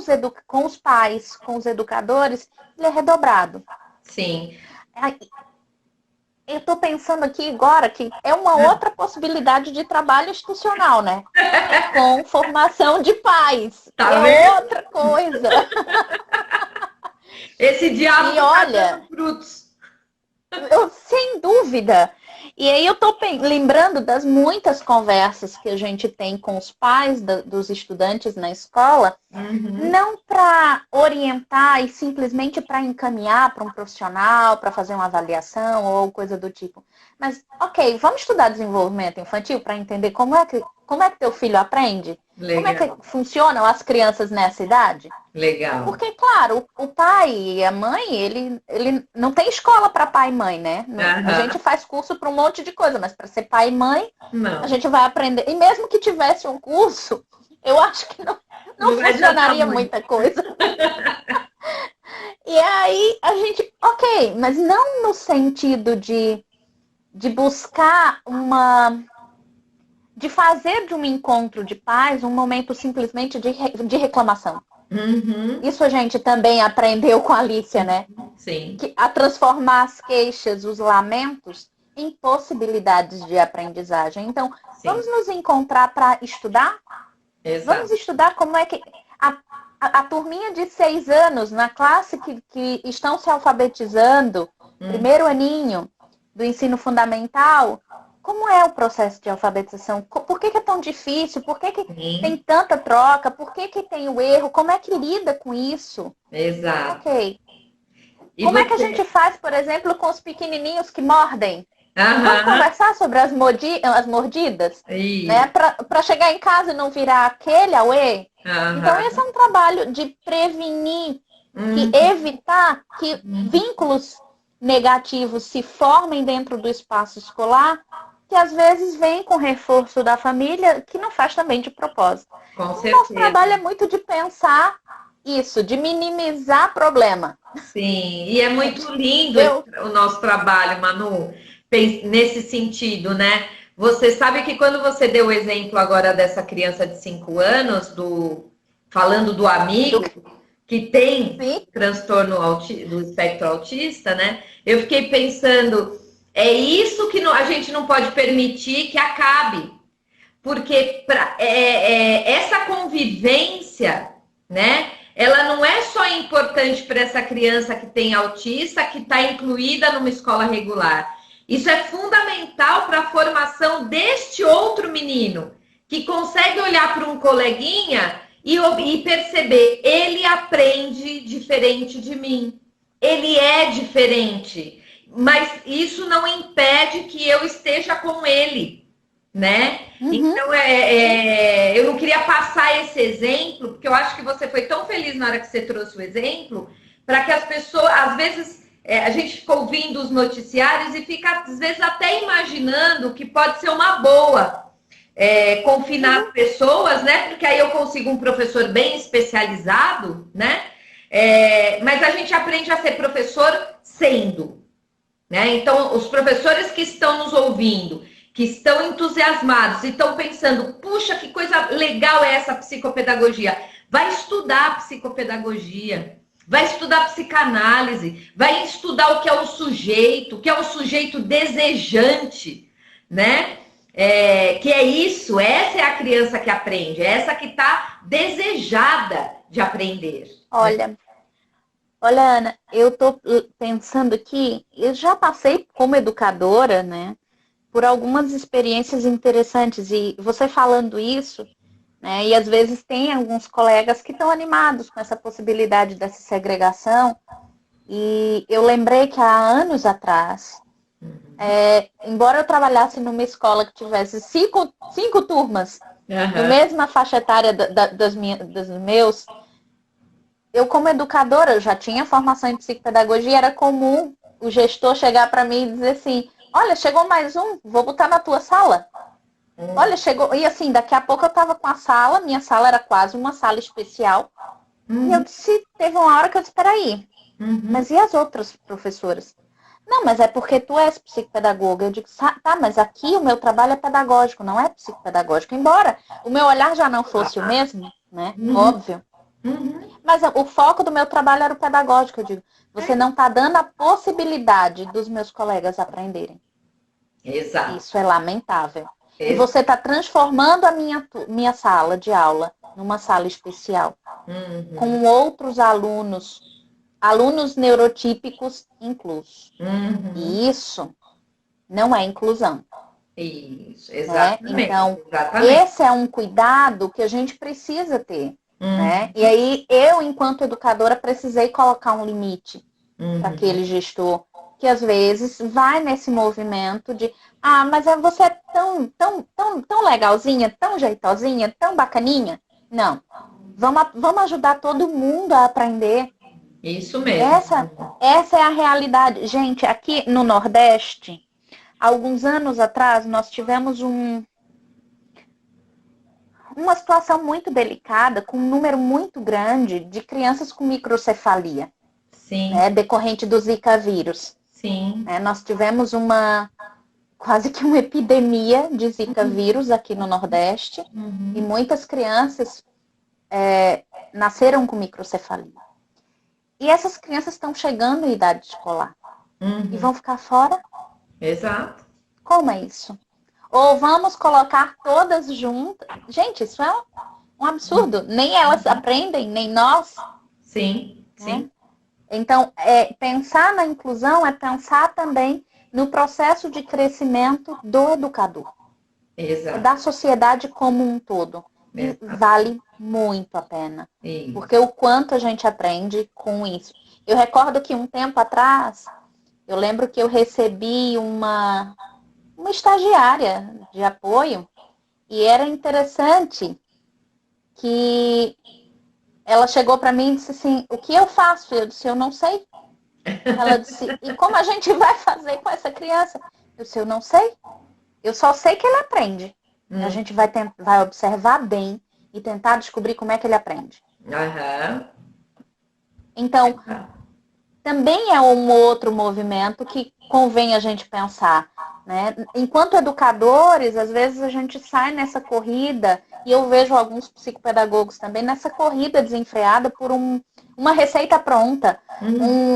os pais, com os educadores, ele é redobrado. Sim. Eu estou pensando aqui agora que é uma outra possibilidade de trabalho institucional, né? Com formação de pais. Tá é vendo? Outra coisa. Esse diabo E olha, frutos. Sem dúvida. E aí eu estou lembrando das muitas conversas que a gente tem com os pais dos estudantes na escola, não para orientar e simplesmente para encaminhar para um profissional, para fazer uma avaliação ou coisa do tipo. Mas, ok, vamos estudar desenvolvimento infantil para entender como é que teu filho aprende? Legal. Como é que funcionam as crianças nessa idade? Legal. Porque, claro, o pai e a mãe, ele não tem escola para pai e mãe, né? A gente faz curso para um monte de coisa, mas para ser pai e mãe, não. A gente vai aprender. E mesmo que tivesse um curso, eu acho que não funcionaria muita coisa. E aí a gente, ok, mas não no sentido de buscar de fazer de um encontro de pais um momento simplesmente de reclamação. Isso a gente também aprendeu com a Alicia, né? Sim. A transformar as queixas, os lamentos, em possibilidades de aprendizagem. Então, vamos nos encontrar para estudar? Exato. Vamos estudar como é que... A turminha de 6 anos, na classe que estão se alfabetizando, primeiro aninho do ensino fundamental... Como é o processo de alfabetização? Por que é tão difícil? Por que tem tanta troca? Por que tem o erro? Como é que lida com isso? Exato. Ok. Como é que a gente faz, por exemplo, com os pequenininhos que mordem? Vamos conversar sobre as mordidas? Né? Para chegar em casa e não virar aquele auê? Então, esse é um trabalho de prevenir, evitar que vínculos negativos se formem dentro do espaço escolar, que às vezes vem com reforço da família, que não faz também de propósito. Com certeza. Nosso trabalho é muito de pensar isso, de minimizar problema. Sim, e é muito lindo o nosso trabalho, Manu, nesse sentido, né? Você sabe que quando você deu o exemplo agora dessa criança de 5 anos, falando do amigo que tem Sim. transtorno do espectro autista, né? Eu fiquei pensando, é isso que a gente não pode permitir que acabe. Porque essa convivência, né? Ela não é só importante para essa criança que tem autista, que está incluída numa escola regular. Isso é fundamental para a formação deste outro menino, que consegue olhar para um coleguinha e perceber, ele aprende diferente de mim. Ele é diferente. Mas isso não impede que eu esteja com ele, né? Uhum. Então, eu não queria passar esse exemplo, porque eu acho que você foi tão feliz na hora que você trouxe o exemplo, para que as pessoas, às vezes, a gente fica ouvindo os noticiários e fica, às vezes, até imaginando que pode ser uma boa confinar as pessoas, né? Porque aí eu consigo um professor bem especializado, né? Mas a gente aprende a ser professor sendo, né? Então, os professores que estão nos ouvindo, que estão entusiasmados e estão pensando, puxa, que coisa legal é essa psicopedagogia. Vai estudar psicopedagogia, vai estudar psicanálise, vai estudar o que é o sujeito desejante, né? Que é isso, essa é a criança que aprende, é essa que está desejada de aprender. Olha, olha, Ana, eu tô pensando aqui, eu já passei como educadora, né, por algumas experiências interessantes e você falando isso, né, e às vezes tem alguns colegas que estão animados com essa possibilidade dessa segregação e eu lembrei que há anos atrás, embora eu trabalhasse numa escola que tivesse cinco turmas, na mesma faixa etária dos meus, eu como educadora, eu já tinha formação em psicopedagogia, era comum o gestor chegar para mim e dizer assim, olha, chegou mais um, vou botar na tua sala. Olha, chegou, e assim, daqui a pouco eu estava com a sala, minha sala era quase uma sala especial, e eu disse, teve uma hora que eu disse, peraí, mas e as outras professoras? Não, mas é porque tu és psicopedagoga. Eu digo, tá, mas aqui o meu trabalho é pedagógico, não é psicopedagógico. Embora o meu olhar já não fosse o mesmo, né? Óbvio. Mas o foco do meu trabalho era o pedagógico, eu digo. Você não está dando a possibilidade dos meus colegas aprenderem. Exato. Isso é lamentável. E você está transformando a minha sala de aula numa sala especial. Com outros alunos neurotípicos inclusos. E isso não é inclusão. Isso, exatamente. Né? Então, exatamente. Esse é um cuidado que a gente precisa ter. Né? E aí, eu, enquanto educadora, precisei colocar um limite para aquele gestor que, às vezes, vai nesse movimento de mas você é tão legalzinha, tão jeitosinha, tão bacaninha. Não. Vamos ajudar todo mundo a aprender. Isso mesmo. Essa é a realidade. Gente, aqui no Nordeste, alguns anos atrás, nós tivemos uma situação muito delicada, com um número muito grande de crianças com microcefalia. Sim. Né, decorrente do Zika vírus. Sim. Nós tivemos quase que uma epidemia de Zika vírus aqui no Nordeste, e muitas crianças nasceram com microcefalia. E essas crianças estão chegando em idade escolar. E vão ficar fora? Exato. Como é isso? Ou vamos colocar todas juntas? Gente, isso é um absurdo. Nem elas aprendem, nem nós. Sim, sim. Então, pensar na inclusão é pensar também no processo de crescimento do educador. Exato. Da sociedade como um todo. E vale muito a pena. Porque o quanto a gente aprende com isso. Eu recordo que um tempo atrás, eu lembro que eu recebi uma estagiária de apoio, e era interessante que ela chegou para mim e disse assim, o que eu faço? Eu disse, eu não sei. Ela disse, e como a gente vai fazer com essa criança? Eu disse, eu não sei. Eu só sei que ele aprende. A gente vai observar bem e tentar descobrir como é que ele aprende. Então, também é um outro movimento que convém a gente pensar. né? Enquanto educadores, às vezes a gente sai nessa corrida, e eu vejo alguns psicopedagogos também, nessa corrida desenfreada por uma receita pronta,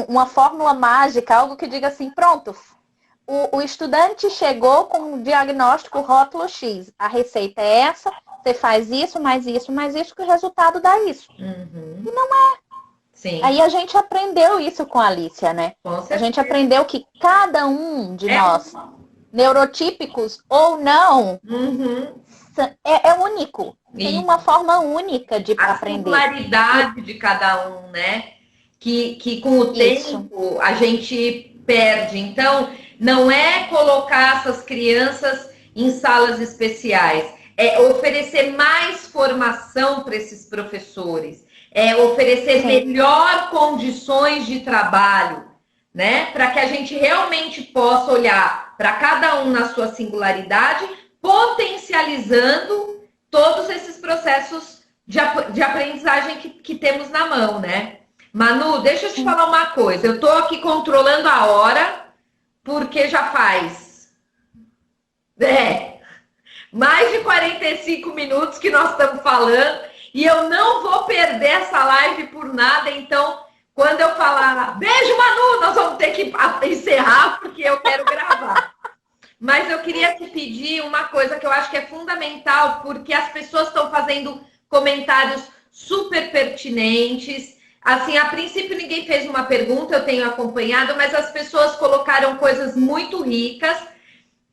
uma fórmula mágica, algo que diga assim, pronto, o estudante chegou com um diagnóstico rótulo X, a receita é essa, você faz isso, mais isso, mais isso, que o resultado dá isso. Uhum. E não é. Sim. Aí a gente aprendeu isso com a Alicia, né? A gente aprendeu que cada um de nós, neurotípicos ou não, é único. Tem uma forma única de aprender. A singularidade de cada um, né? Que com o tempo a gente perde. Então, não é colocar essas crianças em salas especiais, é oferecer mais formação para esses professores, é oferecer melhor condições de trabalho, né? Para que a gente realmente possa olhar para cada um na sua singularidade, potencializando todos esses processos de aprendizagem que temos na mão, né? Manu, deixa eu te falar uma coisa. Eu estou aqui controlando a hora, porque já faz mais de 45 minutos que nós estamos falando, e eu não vou perder essa live por nada. Então, quando eu falar beijo, Manu, nós vamos ter que encerrar, porque eu quero gravar. Mas eu queria te pedir uma coisa que eu acho que é fundamental, porque as pessoas estão fazendo comentários super pertinentes. Assim, a princípio ninguém fez uma pergunta, eu tenho acompanhado, mas as pessoas colocaram coisas muito ricas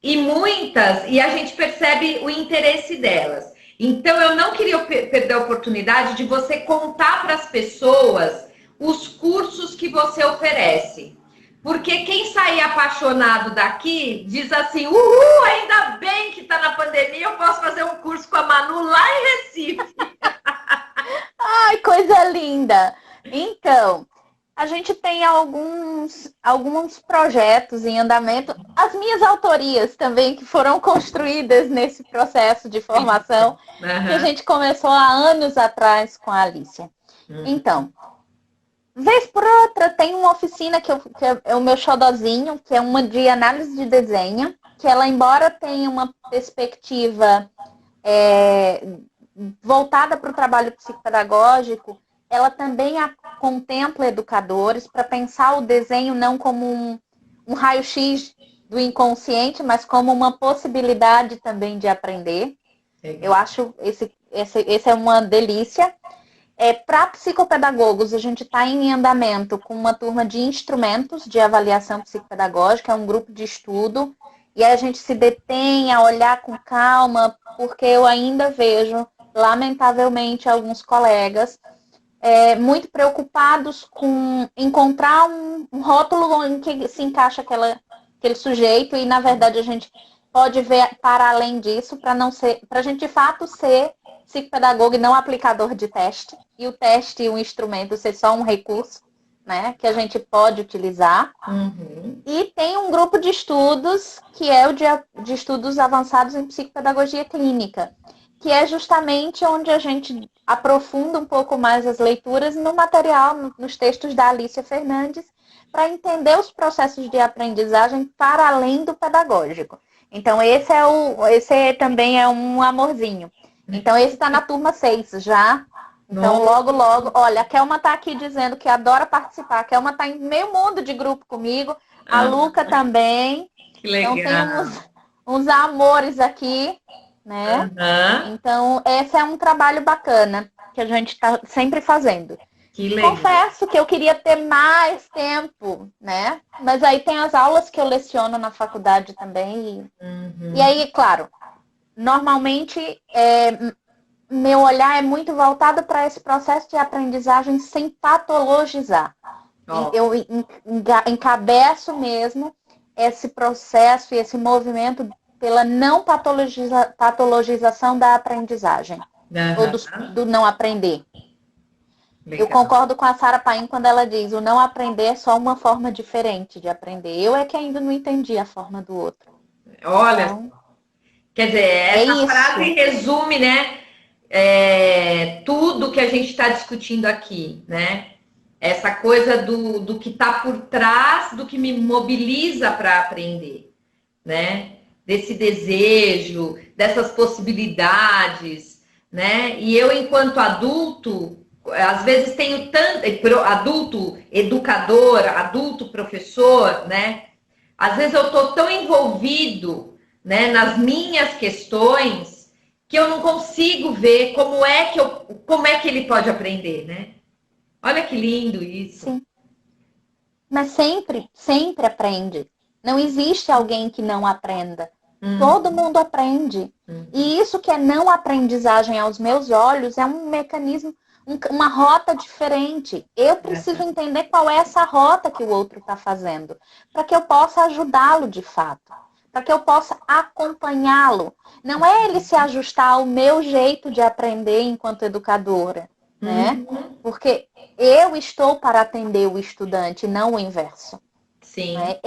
e a gente percebe o interesse delas. Então, eu não queria perder a oportunidade de você contar para as pessoas os cursos que você oferece. Porque quem sair apaixonado daqui diz assim, uhul, ainda bem que está na pandemia, eu posso fazer um curso com a Manu lá em Recife. Ai, coisa linda! Então, a gente tem alguns projetos em andamento, as minhas autorias também, que foram construídas nesse processo de formação, que a gente começou há anos atrás com a Alicia. Então, vez por outra, tem uma oficina que é o meu xodozinho, que é uma de análise de desenho, que ela, embora tenha uma perspectiva voltada para o trabalho psicopedagógico, ela também contempla educadores para pensar o desenho não como um raio-x do inconsciente, mas como uma possibilidade também de aprender. Eu acho esse é uma delícia. Para psicopedagogos, a gente está em andamento com uma turma de instrumentos de avaliação psicopedagógica, é um grupo de estudo, e a gente se detém a olhar com calma, porque eu ainda vejo, lamentavelmente, alguns colegas muito preocupados com encontrar um rótulo em que se encaixa aquele sujeito, e na verdade a gente pode ver para além disso, para a gente de fato ser psicopedagogo e não aplicador de teste, e o teste e o instrumento ser só um recurso, né, que a gente pode utilizar. E tem um grupo de estudos que é o de estudos avançados em psicopedagogia clínica, que é justamente onde a gente aprofunda um pouco mais as leituras no material, nos textos da Alicia Fernandes, para entender os processos de aprendizagem para além do pedagógico. Então, esse também é um amorzinho. Então, esse está na turma 6 já. Então, logo, logo... Olha, a Kelma está aqui dizendo que adora participar. A Kelma está em meio mundo de grupo comigo. A Luca também. Que legal. Então, tem uns amores aqui, né? Então, esse é um trabalho bacana que a gente está sempre fazendo. Que legal. Confesso que eu queria ter mais tempo, né? Mas aí tem as aulas que eu leciono na faculdade também. E aí, claro, normalmente meu olhar é muito voltado para esse processo de aprendizagem sem patologizar. Eu encabeço mesmo esse processo e esse movimento pela não patologização da aprendizagem, ou do não aprender. Legal. Eu concordo com a Sara Paim quando ela diz, o não aprender é só uma forma diferente de aprender. Eu é que ainda não entendi a forma do outro. Olha, então, quer dizer, essa frase resume, né, tudo que a gente está discutindo aqui, né? Essa coisa do que está por trás do que me mobiliza para aprender. né? Desse desejo, dessas possibilidades, né? E eu, enquanto adulto, às vezes tenho tanto adulto educador, adulto professor, né? Às vezes eu estou tão envolvido, né, nas minhas questões que eu não consigo ver como é que ele pode aprender, né? Olha que lindo isso. Sim. Mas sempre, sempre aprende. Não existe alguém que não aprenda. Todo mundo aprende. E isso que é não aprendizagem aos meus olhos é um mecanismo, uma rota diferente. Eu preciso entender qual é essa rota que o outro está fazendo, para que eu possa ajudá-lo de fato, para que eu possa acompanhá-lo. Não é ele se ajustar ao meu jeito de aprender enquanto educadora, né? Porque eu estou para atender o estudante, não o inverso. Sim. Né?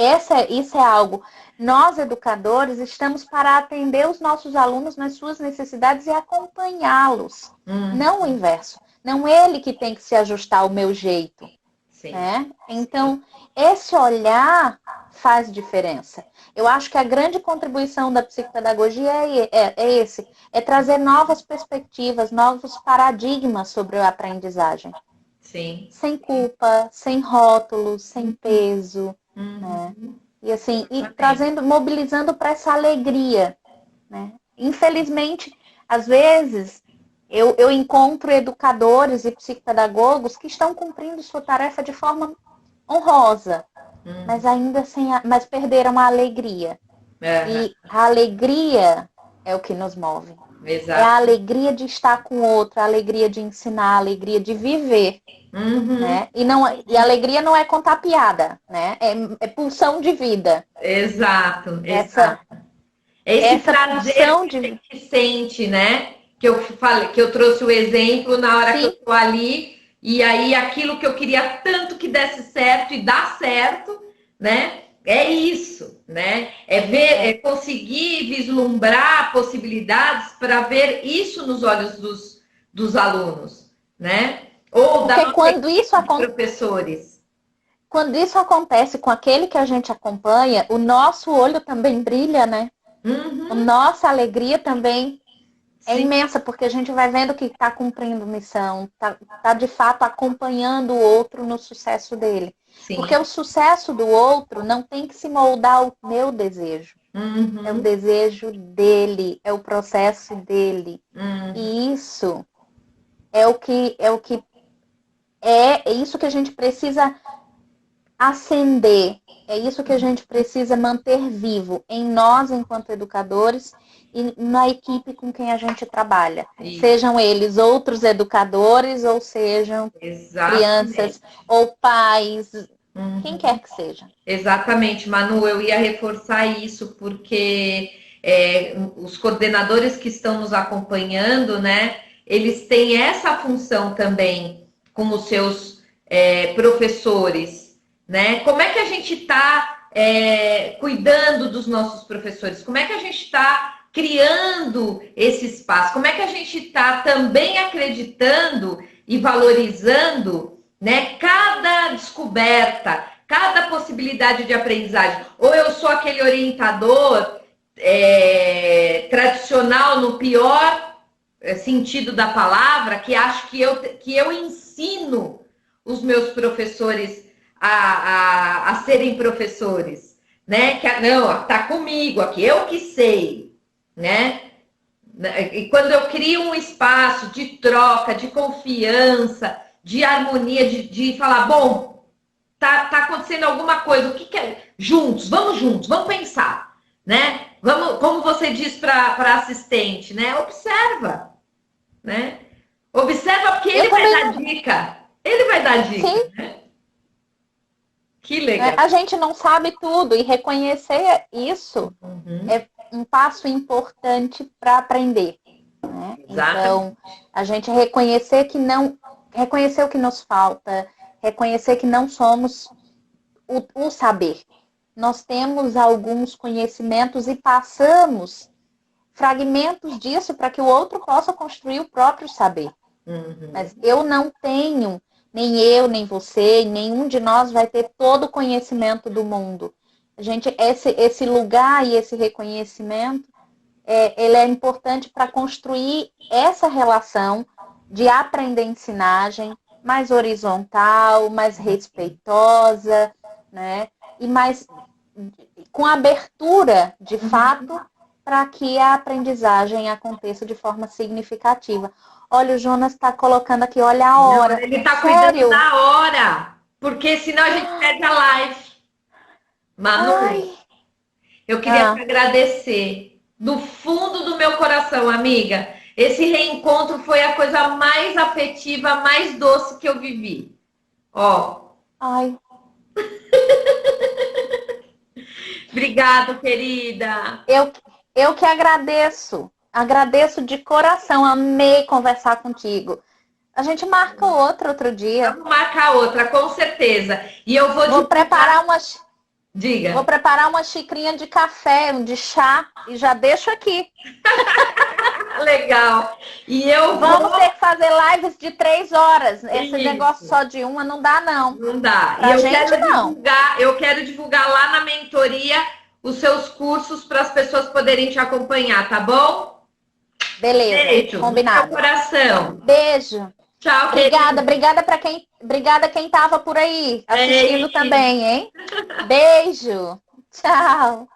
Isso é algo. Nós, educadores, estamos para atender os nossos alunos nas suas necessidades e acompanhá-los. Não o inverso. Não ele que tem que se ajustar ao meu jeito. Sim. Né? Então, esse olhar faz diferença. Eu acho que a grande contribuição da psicopedagogia é trazer novas perspectivas, novos paradigmas sobre a aprendizagem. Sim. Sem culpa, sem rótulos, sem peso. Né? E assim, mobilizando para essa alegria. Né? Infelizmente, às vezes, eu encontro educadores e psicopedagogos que estão cumprindo sua tarefa de forma honrosa, mas ainda mas perderam a alegria. E a alegria é o que nos move. Exato. É a alegria de estar com o outro, a alegria de ensinar, a alegria de viver. Né? E a alegria não é contar piada, né? É pulsão de vida. Exato. Essa prazer pulsão que a gente sente, né? Que eu falei, que eu trouxe o exemplo na hora que eu tô ali, e aí aquilo que eu queria tanto que desse certo e dá certo, né? É isso, né? É conseguir vislumbrar possibilidades para ver isso nos olhos dos alunos, né? Ou Porque professores. Quando isso acontece com aquele que a gente acompanha, o nosso olho também brilha, né? A nossa alegria também é imensa, porque a gente vai vendo que está cumprindo missão, tá de fato acompanhando o outro no sucesso dele. Sim. Porque o sucesso do outro não tem que se moldar ao meu desejo. É o desejo dele, é o processo dele. E isso é isso que a gente precisa acender. É isso que a gente precisa manter vivo em nós, enquanto educadores, e na equipe com quem a gente trabalha. Isso. Sejam eles outros educadores, ou sejam crianças, ou pais, quem quer que seja. Exatamente, Manu, eu ia reforçar isso, porque os coordenadores que estão nos acompanhando, né, eles têm essa função também com os seus professores, né? Como é que a gente está cuidando dos nossos professores? Como é que a gente está criando esse espaço? Como é que a gente está também acreditando e valorizando, né, cada descoberta, cada possibilidade de aprendizagem? Ou eu sou aquele orientador tradicional no pior sentido da palavra, que acho que eu ensino os meus professores a serem professores, né? Que não, tá comigo aqui, eu que sei, né? E quando eu crio um espaço de troca, de confiança, de harmonia, de falar, bom, tá acontecendo alguma coisa, o que é? Juntos, vamos pensar, né? Vamos, como você diz para assistente, né? Observa, né? Observa porque ele vai dar dica. Ele vai dar dica, Sim. né? Que legal. A gente não sabe tudo, e reconhecer isso é um passo importante para aprender. Né? Então, a gente reconhecer o que nos falta, reconhecer que não somos o saber. Nós temos alguns conhecimentos e passamos fragmentos disso para que o outro possa construir o próprio saber. Mas eu não tenho, nem eu, nem você, nenhum de nós vai ter todo o conhecimento do mundo. Esse lugar e esse reconhecimento, ele é importante para construir essa relação de aprendizagem mais horizontal, mais respeitosa, né? E mais com abertura, de fato, para que a aprendizagem aconteça de forma significativa. Olha, o Jonas está colocando aqui, olha a hora. Não, ele está cuidando da hora, porque senão a gente perde a live. Manu, Ai. eu queria te agradecer do fundo do meu coração, amiga. Esse reencontro foi a coisa mais afetiva, mais doce que eu vivi. Ó. Ai. Obrigada, querida. Eu que agradeço. Agradeço de coração. Amei conversar contigo. A gente marca outro dia. Vamos marcar outra, com certeza. E eu vou preparar umas. Diga. Vou preparar uma xicrinha de café, de chá, e já deixo aqui. Legal. E Vamos ter que fazer lives de 3 horas. Esse Isso. Negócio só de uma não dá, não. Não dá. Pra gente, não. Eu quero divulgar lá na mentoria os seus cursos para as pessoas poderem te acompanhar, tá bom? Beleza. Beijo. Combinado. No seu coração. Beijo. Tchau, obrigada. Obrigada quem estava por aí assistindo também, hein? Beijo. Tchau.